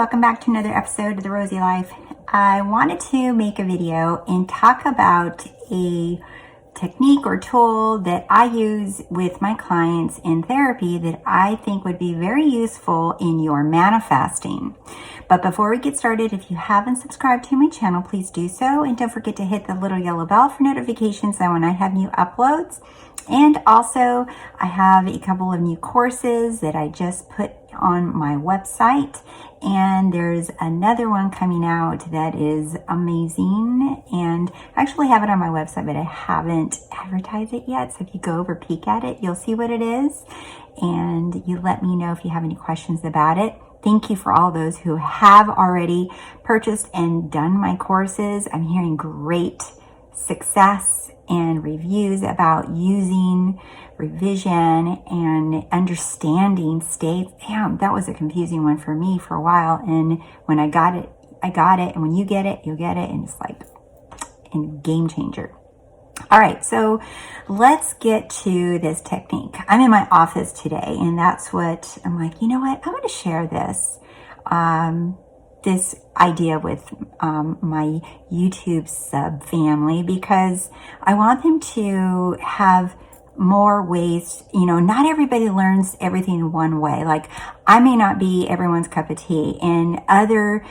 welcome back to another episode of the Rosy Life. I wanted to make a video and talk about a technique or tool that I use with my clients in therapy that I think would be very useful in your manifesting. But before we get started, if you haven't subscribed to my channel, please do so. And don't forget to hit the little yellow bell for notifications so when I have new uploads. And also, I have a couple of new courses that I just put on my website. And there's another one coming out that is amazing. And I actually have it on my website, but I haven't advertised it yet. So if you go over, peek at it, you'll see what it is. And you let me know if you have any questions about it. Thank you for all those who have already purchased and done my courses. I'm hearing great success and reviews about using revision and understanding states. Damn, that was a confusing one for me for a while. And when I got it. And when you get it, you'll get it. And it's like a game changer. All right, so let's get to this technique. I'm in my office today, and that's what I'm like, you know what? I'm going to share this, this idea with my YouTube sub family because I want them to have more ways. You know, not everybody learns everything one way. Like, I may not be everyone's cup of tea, and other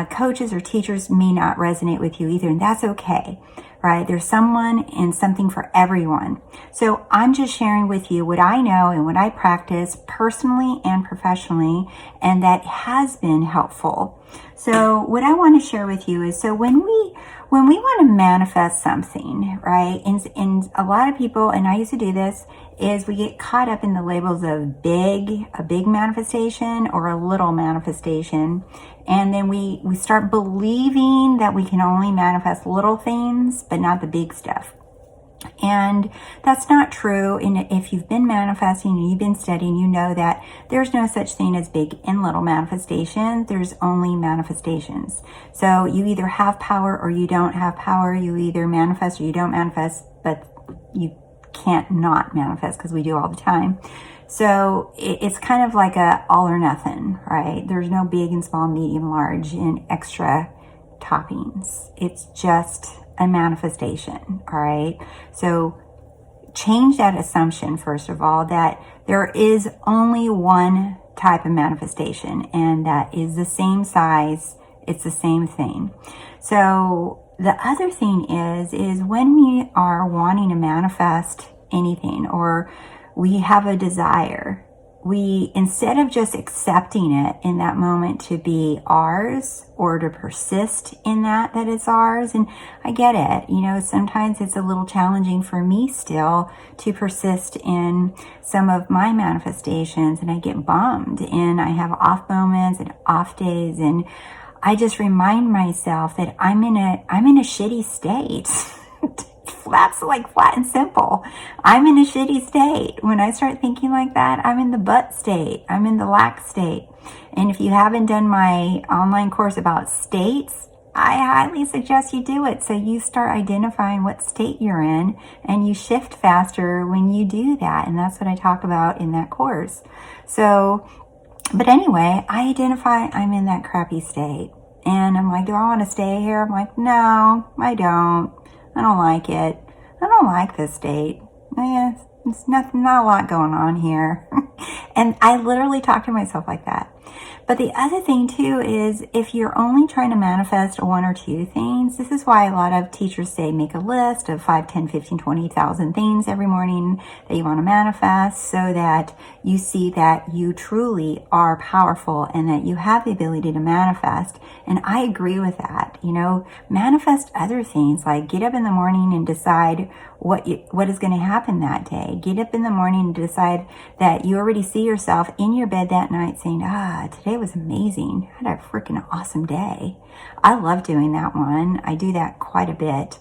coaches or teachers may not resonate with you either, and that's okay. Right? There's someone and something for everyone. So I'm just sharing with you what I know and what I practice personally and professionally, and that has been helpful. So what I want to share with you is, so when we want to manifest something, right? And a lot of people, and I used to do this, is we get caught up in the labels of a big manifestation or a little manifestation. And then we start believing that we can only manifest little things, but not the big stuff. And that's not true. And if you've been manifesting and you've been studying, you know that there's no such thing as big and little manifestations. There's only manifestations. So you either have power or you don't have power. You either manifest or you don't manifest, but you can't not manifest because we do all the time. So it's kind of like a all or nothing, right? There's no big and small, medium, large, and extra toppings. It's just a manifestation, all right? So change that assumption, first of all, that there is only one type of manifestation, and that is the same size. It's the same thing. So the other thing is when we are wanting to manifest anything, or we have a desire, we, instead of just accepting it in that moment to be ours or to persist in that it's ours, and I get it, you know, sometimes it's a little challenging for me still to persist in some of my manifestations, and I get bummed, and I have off moments and off days, and I just remind myself that I'm in a shitty state. That's like flat and simple. I'm in a shitty state. When I start thinking like that, I'm in the but state. I'm in the lack state. And if you haven't done my online course about states, I highly suggest you do it. So you start identifying what state you're in, and you shift faster when you do that. And that's what I talk about in that course. So, but anyway, I identify I'm in that crappy state. And I'm like, do I want to stay here? I'm like, no, I don't. I don't like it. I don't like this state. It's not a lot going on here. And I literally talk to myself like that. But the other thing too is, if you're only trying to manifest one or two things, this is why a lot of teachers say make a list of 5, 10, 15, 20,000 things every morning that you want to manifest, so that you see that you truly are powerful and that you have the ability to manifest. And I agree with that. You know, manifest other things, like get up in the morning and decide what is going to happen that day. Get up in the morning and decide that you already see yourself in your bed that night saying, today was amazing. I had a freaking awesome day. I love doing that one. I do that quite a bit.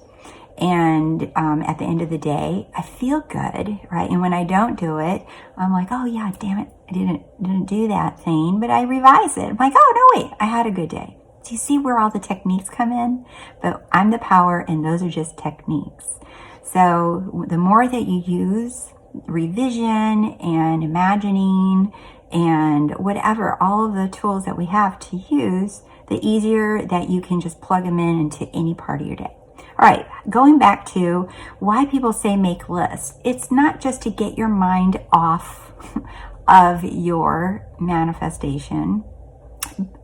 And at the end of the day, I feel good, right? And when I don't do it, I'm like, oh yeah, damn it, I didn't do that thing. But I revise it. I'm like, oh no, wait, I had a good day. Do you see where all the techniques come in? But I'm the power, and those are just techniques. So the more that you use revision and imagining and whatever, all of the tools that we have to use, the easier that you can just plug them into any part of your day. All right, going back to why people say make lists. It's not just to get your mind off of your manifestation.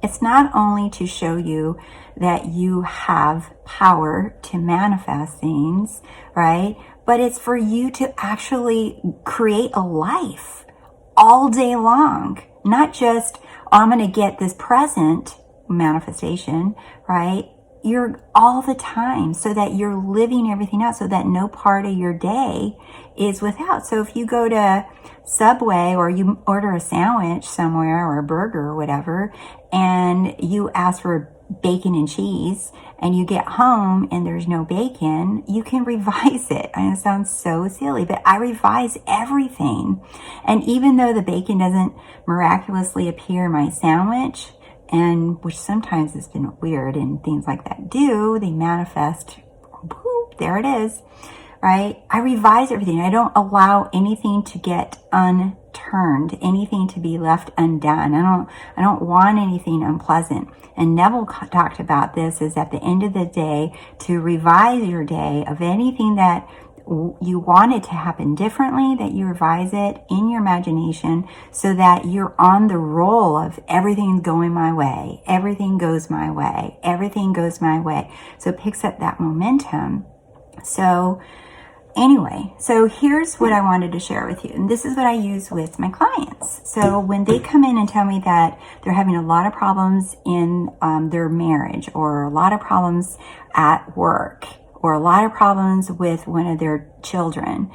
It's not only to show you that you have power to manifest things, right? But it's for you to actually create a life all day long. Not just, I'm going to get this present manifestation, right? You're all the time, so that you're living everything out, so that no part of your day is without. So if you go to Subway or you order a sandwich somewhere or a burger or whatever, and you ask for bacon and cheese, and you get home and there's no bacon, you can revise it. I know it sounds so silly, but I revise everything. And even though the bacon doesn't miraculously appear in my sandwich, and which sometimes has been weird and things like that do, they manifest, boop, there it is, right? I revise everything. I don't allow anything to get unturned, anything to be left undone. I don't want anything unpleasant. And Neville talked about this, is at the end of the day, to revise your day of anything that you want it to happen differently, that you revise it in your imagination, so that you're on the roll of everything's going my way, everything goes my way, everything goes my way. So it picks up that momentum. So anyway, so here's what I wanted to share with you. And this is what I use with my clients. So when they come in and tell me that they're having a lot of problems in their marriage, or a lot of problems at work, or a lot of problems with one of their children,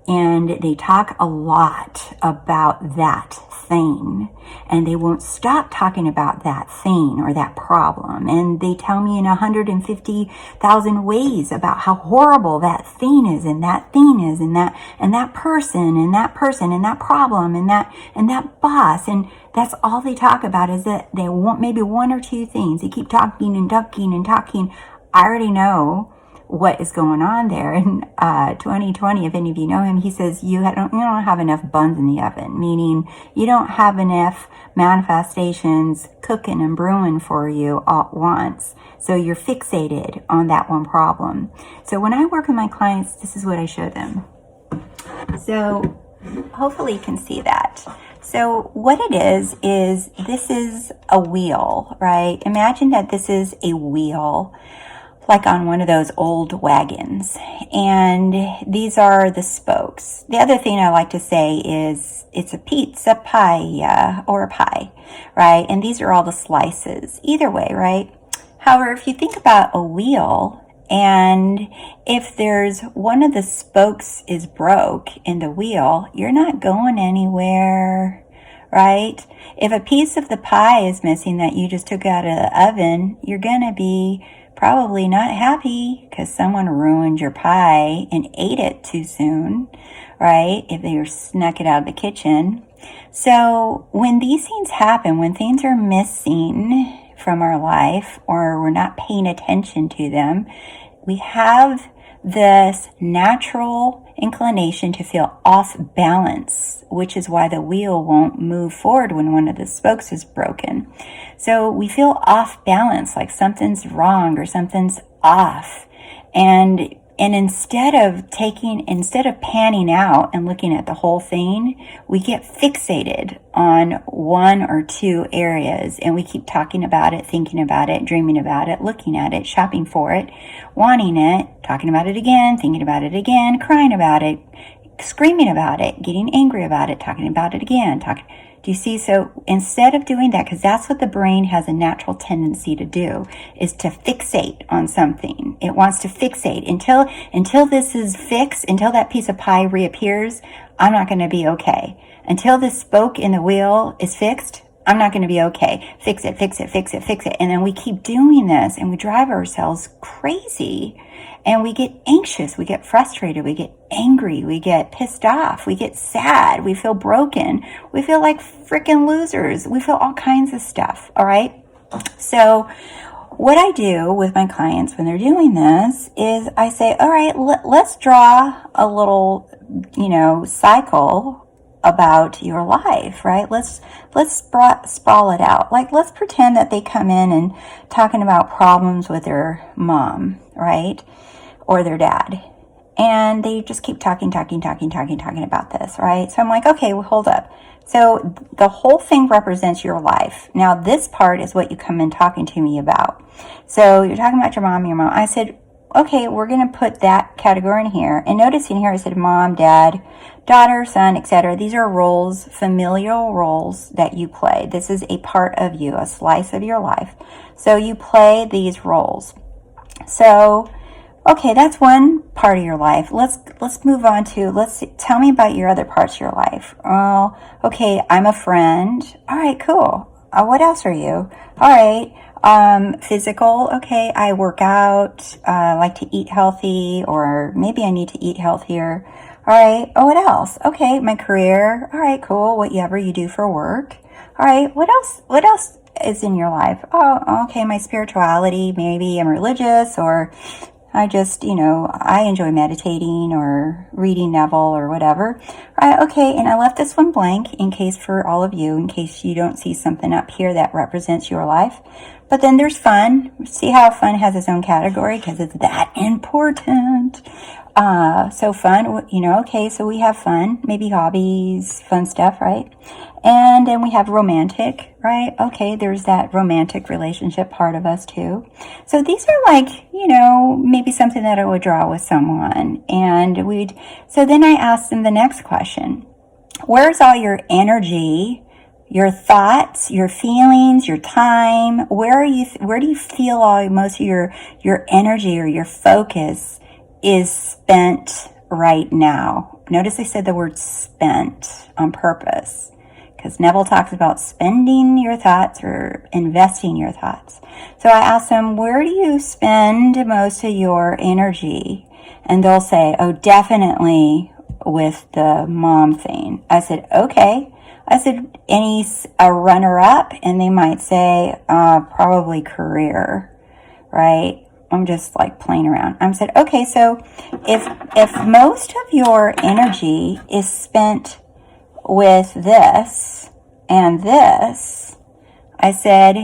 and they talk a lot about that thing, and they won't stop talking about that thing or that problem, and they tell me in 150,000 ways about how horrible that thing is, and that thing is, and that person, and that person, and that problem, and that boss, and that's all they talk about, is that they want maybe one or two things. They keep talking and talking and talking. I already know what is going on there. In 2020, if any of you know him, he says you don't have enough buns in the oven, meaning you don't have enough manifestations cooking and brewing for you all at once. So you're fixated on that one problem. So when I work with my clients, this is what I show them. So hopefully you can see that. So what it is this is a wheel, right? Imagine that this is a wheel, like on one of those old wagons, and these are the spokes. The other thing I like to say is it's a pizza pie, or a pie, right? And these are all the slices, either way, right? However, if you think about a wheel, and if there's one of the spokes is broke in the wheel, you're not going anywhere, right? If a piece of the pie is missing that you just took out of the oven, you're gonna be probably not happy because someone ruined your pie and ate it too soon, right? If they snuck it out of the kitchen. So when these things happen, when things are missing from our life, or we're not paying attention to them, we have this natural inclination to feel off balance, which is why the wheel won't move forward when one of the spokes is broken. So we feel off balance, like something's wrong or something's off. And instead of panning out and looking at the whole thing, we get fixated on one or two areas, and we keep talking about it, thinking about it, dreaming about it, looking at it, shopping for it, wanting it, talking about it again, thinking about it again, crying about it, screaming about it, getting angry about it, talking about it again, Do you see? So instead of doing that, because that's what the brain has a natural tendency to do, is to fixate on something. It wants to fixate until this is fixed, until that piece of pie reappears, I'm not going to be okay. Until this spoke in the wheel is fixed, I'm not going to be okay. Fix it, fix it, fix it, fix it. And then we keep doing this, and we drive ourselves crazy. And we get anxious, we get frustrated, we get angry, we get pissed off, we get sad, we feel broken, we feel like freaking losers, we feel all kinds of stuff, all right? So what I do with my clients when they're doing this is I say, all right, let's draw a little, cycle about your life, right? Let's sprawl it out. Like, let's pretend that they come in and talking about problems with their mom, right? Or their dad. And they just keep talking about this, right? So I'm like, okay, well, hold up. So the whole thing represents your life. Now, this part is what you come in talking to me about. So you're talking about your mom. I said, okay, we're going to put that category in here. And notice in here I said mom, dad, daughter, son, etc. These are roles, familial roles that you play. This is a part of you, a slice of your life. So you play these roles. So, okay, that's one part of your life. Let's move on to, tell me about your other parts of your life. Oh, okay, I'm a friend. All right, cool. What else are you? All right. Physical. Okay. I work out, like to eat healthy, or maybe I need to eat healthier. All right. Oh, what else? Okay. My career. All right, cool. Whatever you do for work. All right. What else is in your life? Oh, okay. My spirituality. Maybe I'm religious, or I just, I enjoy meditating or reading Neville or whatever. Okay, and I left this one blank in case for all of you, in case you don't see something up here that represents your life. But then there's fun. See how fun has its own category because it's that important. So fun, okay, so we have fun, maybe hobbies, fun stuff, right? And then we have romantic, right? Okay, there's that romantic relationship part of us too. So these are like, maybe something that I would draw with someone. And so then I asked them the next question. Where's all your energy, your thoughts, your feelings, your time? Where do you feel most of your energy or your focus is spent right now? Notice I said the word spent on purpose, because Neville talks about spending your thoughts or investing your thoughts. So I asked them, where do you spend most of your energy? And they'll say, oh, definitely with the mom thing. I said, okay. I said, a runner-up? And they might say, probably career, right? I'm just like playing around. I said, okay, so if most of your energy is spent with this and this, I said,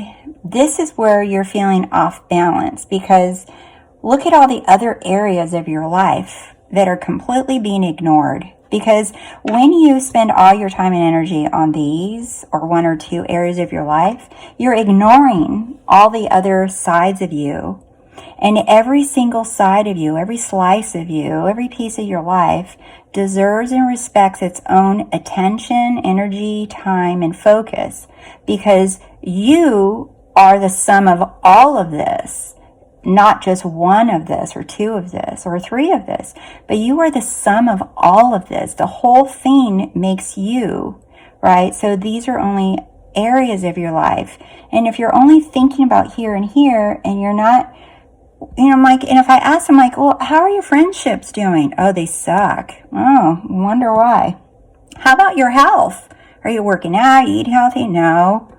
this is where you're feeling off balance, because look at all the other areas of your life that are completely being ignored. Because when you spend all your time and energy on these or one or two areas of your life, you're ignoring all the other sides of you. And every single side of you, every slice of you, every piece of your life deserves and respects its own attention, energy, time, and focus, because you are the sum of all of this, not just one of this or two of this or three of this, but you are the sum of all of this. The whole thing makes you, right? So these are only areas of your life. And if you're only thinking about here and here, and you're not, and if I ask them, well, how are your friendships doing? Oh, they suck. Oh, wonder why. How about your health? Are you working out? You eat healthy? No.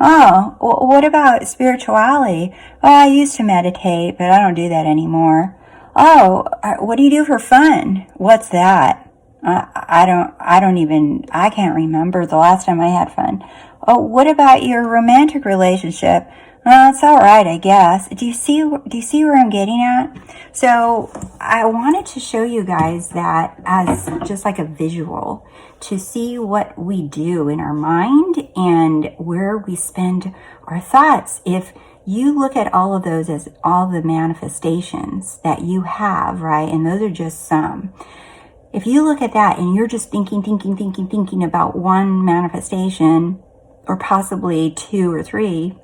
Oh, what about spirituality? Oh, I used to meditate, but I don't do that anymore. Oh, what do you do for fun? What's that? I can't remember the last time I had fun. Oh, what about your romantic relationship? It's all right, I guess. Do you see where I'm getting at? So I wanted to show you guys that as just like a visual, to see what we do in our mind and where we spend our thoughts. If you look at all of those as all the manifestations that you have, right? And those are just some. If you look at that and you're just thinking about one manifestation, or possibly two or three,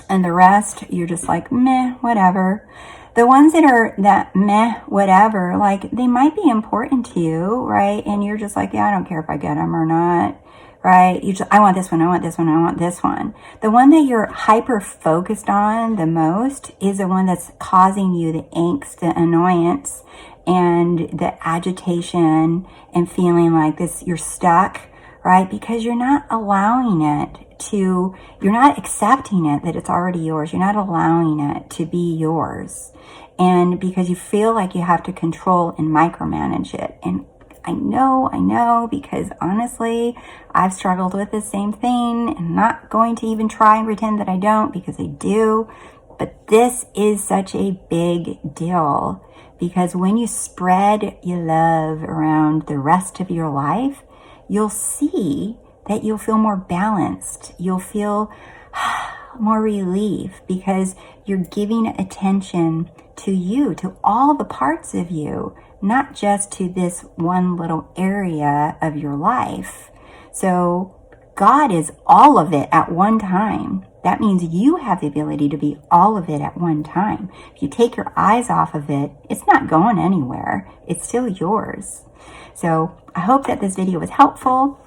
and the rest, you're just like, meh, whatever. The ones that are that meh, whatever, like they might be important to you, right? And you're just like, yeah, I don't care if I get them or not, right? I want this one, I want this one, I want this one. The one that you're hyper focused on the most is the one that's causing you the angst, the annoyance, and the agitation, and feeling like this, you're stuck, right? Because you're not allowing it you're not accepting it that it's already yours. You're not allowing it to be yours. And because you feel like you have to control and micromanage it. And I know, because honestly, I've struggled with the same thing, and I'm not going to even try and pretend that I don't, because I do. But this is such a big deal, because when you spread your love around the rest of your life, you'll see that you'll feel more balanced. You'll feel more relief, because you're giving attention to you, to all the parts of you, not just to this one little area of your life. So God is all of it at one time. That means you have the ability to be all of it at one time. If you take your eyes off of it, it's not going anywhere. It's still yours. So I hope that this video was helpful.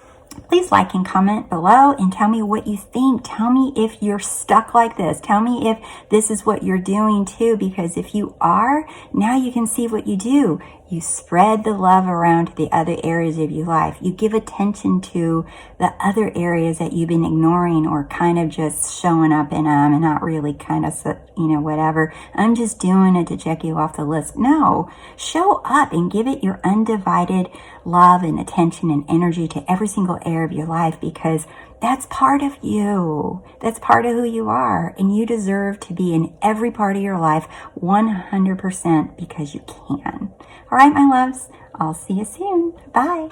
Please like and comment below and tell me what you think. Tell me if you're stuck like this. Tell me if this is what you're doing too, because if you are, now you can see what you do. You spread the love around to the other areas of your life. You give attention to the other areas that you've been ignoring or kind of just showing up in them and not really kind of, whatever. I'm just doing it to check you off the list. No, show up and give it your undivided love and attention and energy to every single area of your life, because that's part of you. That's part of who you are. And you deserve to be in every part of your life 100% because you can. All right, my loves, I'll see you soon. Bye.